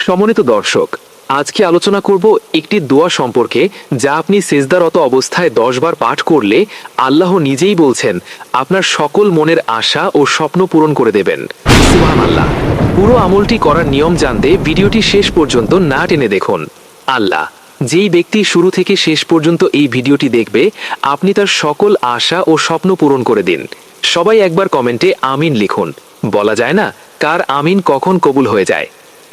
সম্মানিত দর্শক, আজকে আলোচনা করব একটি দোয়া সম্পর্কে যা আপনি সিজদারত অবস্থায় 10 বার পাঠ করলে আল্লাহ নিজেই বলছেন আপনার সকল মনের আশা ও স্বপ্ন পূরণ করে দেবেন। সুবহানাল্লাহ। পুরো আমলটি করার নিয়ম জানতে ভিডিওটি শেষ পর্যন্ত না টেনে দেখুন। আল্লাহ, যেই ব্যক্তি শুরু থেকে শেষ পর্যন্ত এই ভিডিওটি দেখবে আপনি তার সকল আশা ও স্বপ্ন পূরণ করে দিন। সবাই একবার কমেন্টে আমিন লিখুন। বলা যায় না কার আমিন কখন কবুল হয়ে যায়।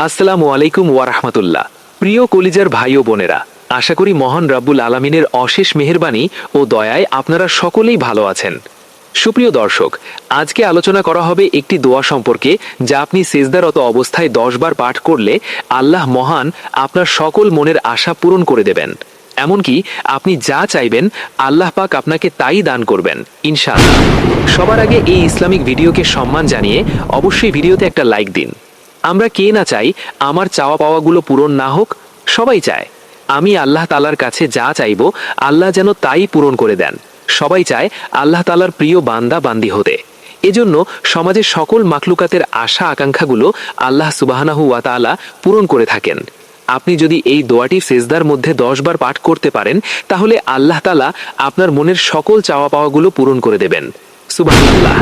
আসসালামু আলাইকুম ওয়া রাহমাতুল্লাহ। প্রিয় কলিজার ভাই ও বোনেরা, আশা করি মহান রাব্বুল আলামিনের অশেষ মেহেরবানি ও দয়ায় আপনারা সকলেই ভালো আছেন। সুপ্রিয় দর্শক, আজকে আলোচনা করা হবে একটি দোয়া সম্পর্কে যা আপনি সিজদারত অবস্থায় 10 বার পাঠ করলে আল্লাহ মহান আপনার সকল মনের আশা পূরণ করে দেবেন। এমনকি আপনি যা চাইবেন আল্লাহ পাক আপনাকে তাই দান করবেন ইনশাআল্লাহ। সবার আগে এই ইসলামিক ভিডিওকে সম্মান জানিয়ে অবশ্যই ভিডিওতে একটা লাইক দিন। আমরা কে না চাই আমার চাওয়া পাওয়াগুলো পূরণ না হোক? সবাই চায়। আমি আল্লাহ তাআলার কাছে যা চাইব আল্লাহ যেন তাই পূরণ করে দেন। সবাই চায় আল্লাহ তাআলার প্রিয় বান্দা বান্দি হতে। এজন্য সমাজের সকল মাখলুকাতের আশা আকাঙ্ক্ষাগুলো আল্লাহ সুবহানাহু ওয়া তাআলা পূরণ করে থাকেন। আপনি যদি এই দোয়াটি সিজদার মধ্যে 10 বার পাঠ করতে পারেন তাহলে আল্লাহ তাআলা আপনার মনের সকল চাওয়া পাওয়াগুলো পূরণ করে দেবেন। সুবহানাল্লাহ।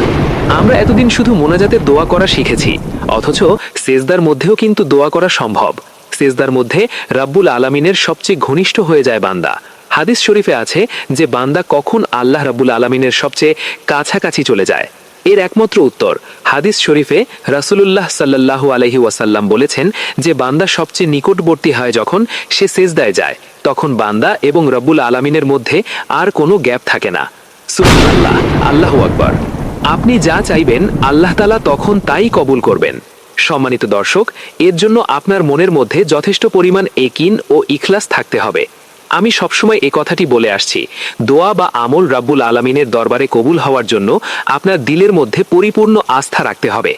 আমরা এতদিন শুধু মোনাজাতে দোয়া করা শিখেছি, অথচ সিজদার মধ্যেও কিন্তু দোয়া করা সম্ভব। সিজদার মধ্যে রাব্বুল আলামিনের সবচেয়ে ঘনিষ্ঠ হয়ে যায় বান্দা। হাদিস শরীফে আছে যে বান্দা কখন আল্লাহ রাব্বুল আলামিনের সবচেয়ে কাছাকাছি চলে যায়। এর একমাত্র উত্তর হাদিস শরীফে রাসূলুল্লাহ সাল্লাল্লাহু আলাইহি ওয়াসাল্লাম বলেছেন যে বান্দা সবচেয়ে নিকটবর্তী হয় যখন সে সিজদায় যায়, তখন বান্দা এবং রাব্বুল আলামিনের মধ্যে আর কোনো গ্যাপ থাকে না। সুবহানাল্লাহ, আল্লাহু আকবার। আপনি যা চাইবেন আল্লাহ তাআলা তখন তাই কবুল করবেন। সম্মানিত দর্শক, এর জন্য আপনার মনের মধ্যে যথেষ্ট পরিমাণ ইয়াকিন ও ইখলাস থাকতে হবে। আমি সবসময় এই কথাটি বলে আসছি, দোয়া বা আমল রাব্বুল আলামিনের দরবারে কবুল হওয়ার জন্য আপনার দিলের মধ্যে পরিপূর্ণ আস্থা রাখতে হবে,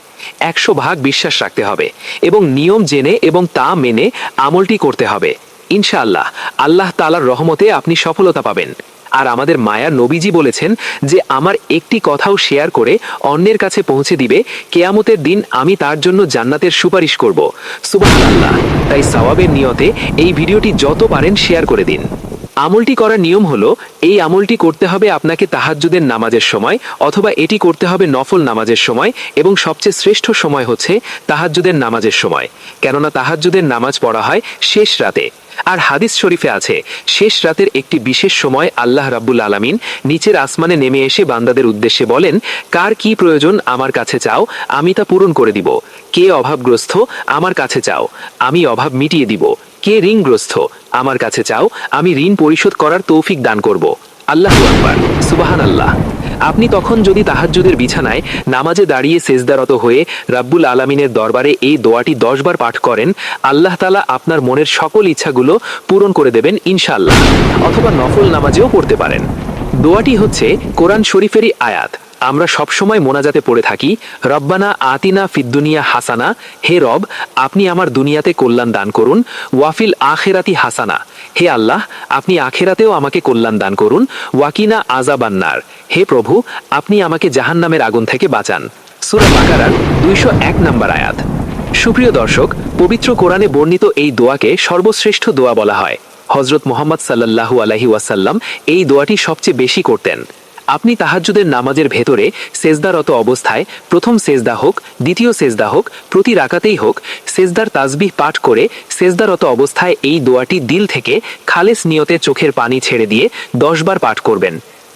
100% বিশ্বাস রাখতে হবে এবং নিয়ম জেনে এবং তা মেনে আমলটি করতে হবে। ইনশাআল্লাহ আল্লাহ তাআলার রহমতে আপনি সফলতা পাবেন। আর আমাদের মায়ার নবীজি বলেছেন যে আমার একটি কথাও শেয়ার করে অন্যের কাছে পৌঁছে দিবে, কিয়ামতের দিন আমি তার জন্য জান্নাতের সুপারিশ করব। সুবহানাল্লাহ। তাই সওয়াবের নিয়তে এই ভিডিওটি যত পারেন শেয়ার করে দিন। আমলটি করার নিয়ম হলো, এই আমলটি করতে হবে আপনাকে তাহাজ্জুদের নামাজের সময়, অথবা এটি করতে হবে নফল নামাজের সময়, এবং সবচেয়ে শ্রেষ্ঠ সময় হচ্ছে তাহাজ্জুদের নামাজের সময়, কেননা তাহাজ্জুদের নামাজ পড়া হয় শেষ রাতে। আর হাদিস শরীফে আছে শেষ রাতের একটি বিশেষ সময় আল্লাহ রাব্বুল আলামিন নিচের আসমানে নেমে এসে বান্দাদের উদ্দেশ্যে বলেন, কার কি প্রয়োজন আমার কাছে চাও, আমি তা পূরণ করে দিব। কে অভাবগ্রস্ত আমার কাছে চাও, আমি অভাব মিটিয়ে দিব। কে ঋণগ্রস্ত আমার কাছে চাও, আমি ঋণ পরিশোধ করার তৌফিক দান করব। আল্লাহু আকবার। সুবহানাল্লাহ। আপনি তখন যদি তাহাজ্জুদের বিছানায় নামাজে দাঁড়িয়ে সিজদারত হয়ে রাব্বুল আলামিনের দরবারে এই দোয়াটি 10 বার পাঠ করেন, আল্লাহ তাআলা আপনার মনের সকল ইচ্ছাগুলো পূরণ করে দেবেন ইনশাআল্লাহ। অথবা নফল নামাজেও পড়তে পারেন। দোয়াটি হচ্ছে কোরআন শরীফেরই আয়াত। আমরা সবসময় মোনাজাতে পড়ে থাকি, রব্বানা আতিনা ফিদ দুনিয়া হাসানা, হে রব আপনি আমার দুনিয়াতে কল্যাণ দান করুন, ওয়াফিল আখিরাতি হাসানা, হে আল্লাহ আপনি আখিরাতেও আমাকে কল্যাণ দান করুন, ওয়াকিনা আযাবান্নার, হে প্রভু আপনি আমাকে জাহান্নামের আগুন থেকে বাঁচান। সূরা বাকারার 201 নম্বর আয়াত। সুপ্রিয় দর্শক, পবিত্র কোরআনে বর্ণিত এই দোয়াকে সর্বশ্রেষ্ঠ দোয়া বলা হয়। হযরত মুহাম্মদ সাল্লাল্লাহু আলাইহি ওয়াসাল্লাম এই দোয়াটি সবচেয়ে বেশি করতেন। আপনি তাহাজ্জুদের নামাজের ভেতরে সেজদারত অবস্থায় প্রথম সেজদা হোক, দ্বিতীয় সেজদা হোক, প্রতি রাকাতেই হোক, সেজদার তাসবিহ পাঠ করে সেজদারত অবস্থায় এই দোয়াটি দিল থেকে খালেস নিয়তে চোখের পানি ছেড়ে দিয়ে 10 বার পাঠ করবেন।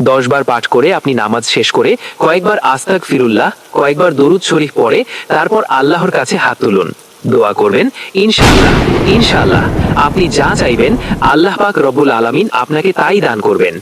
10 বার পাঠ করে আপনি নামাজ শেষ করে কয়েকবার আস্তাগফিরুল্লাহ, কয়েকবার দরুদ শরীফ পড়ে তারপর আল্লাহর কাছে হাত তুলুন, দোয়া করবেন। ইনশাআল্লাহ ইনশাআল্লাহ আপনি যা চাইবেন আল্লাহ পাক রব্বুল আলামিন আপনাকে তাই দান করবেন।